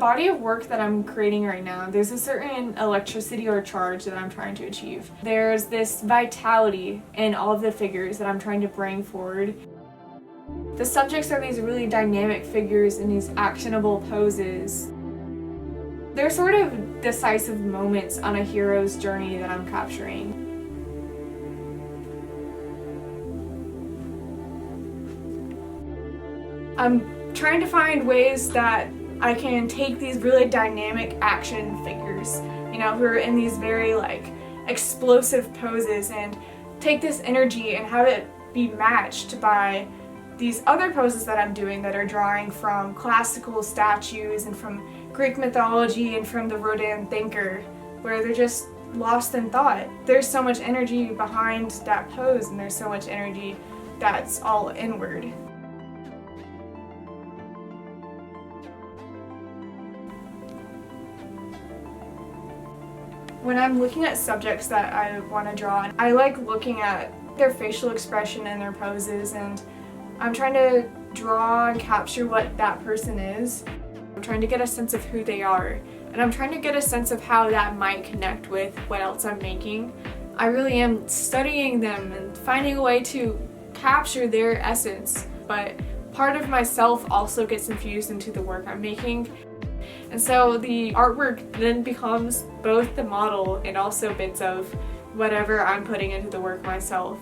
body of work that I'm creating right now, there's a certain electricity or charge that I'm trying to achieve. There's this vitality in all of the figures that I'm trying to bring forward. The subjects are these really dynamic figures in these actionable poses. They're sort of decisive moments on a hero's journey that I'm capturing. I'm trying to find ways that I can take these really dynamic action figures, who are in these very explosive poses, and take this energy and have it be matched by these other poses that I'm doing that are drawing from classical statues and from Greek mythology and from the Rodin thinker, where they're just lost in thought. There's so much energy behind that pose, and there's so much energy that's all inward. When I'm looking at subjects that I want to draw, I like looking at their facial expression and their poses, and I'm trying to draw and capture what that person is. I'm trying to get a sense of who they are, and I'm trying to get a sense of how that might connect with what else I'm making. I really am studying them and finding a way to capture their essence, but part of myself also gets infused into the work I'm making. And so the artwork then becomes both the model and also bits of whatever I'm putting into the work myself,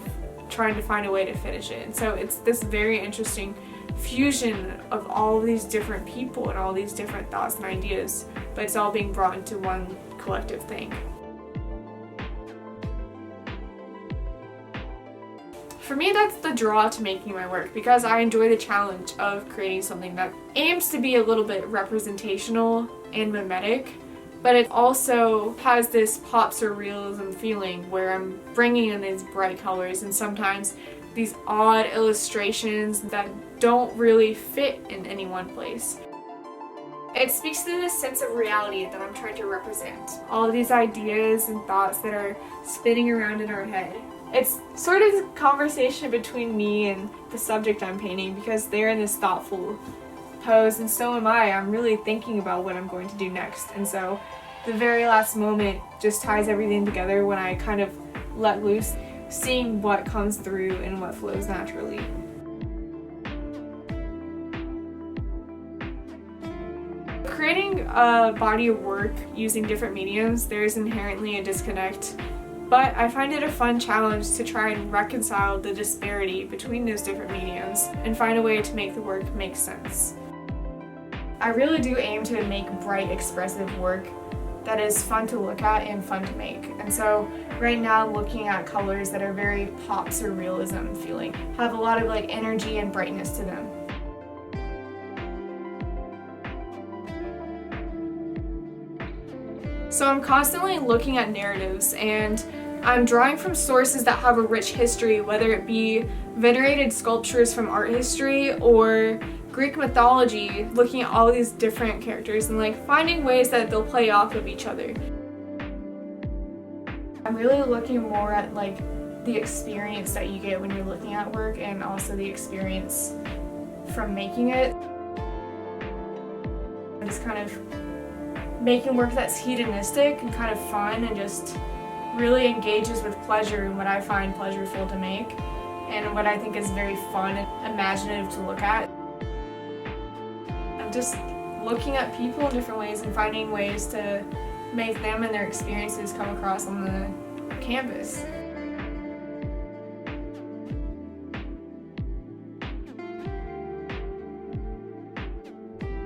trying to find a way to finish it. And so it's this very interesting fusion of all these different people and all these different thoughts and ideas, but it's all being brought into one collective thing. For me, that's the draw to making my work, because I enjoy the challenge of creating something that aims to be a little bit representational and mimetic, but it also has this pop surrealism feeling where I'm bringing in these bright colors and sometimes these odd illustrations that don't really fit in any one place. It speaks to this sense of reality that I'm trying to represent. All of these ideas and thoughts that are spinning around in our head. It's sort of a conversation between me and the subject I'm painting, because they're in this thoughtful pose and so am I. I'm really thinking about what I'm going to do next, and so the very last moment just ties everything together when I kind of let loose, seeing what comes through and what flows naturally. Creating a body of work using different mediums, there's inherently a disconnect. But I find it a fun challenge to try and reconcile the disparity between those different mediums and find a way to make the work make sense. I really do aim to make bright, expressive work that is fun to look at and fun to make. And so right now I'm looking at colors that are very pop surrealism feeling, have a lot of energy and brightness to them. So I'm constantly looking at narratives, and I'm drawing from sources that have a rich history, whether it be venerated sculptures from art history or Greek mythology, looking at all these different characters and finding ways that they'll play off of each other. I'm really looking more at the experience that you get when you're looking at work, and also the experience from making it. Just kind of making work that's hedonistic and kind of fun and just really engages with pleasure and what I find pleasureful to make and what I think is very fun and imaginative to look at. I'm just looking at people in different ways and finding ways to make them and their experiences come across on the canvas.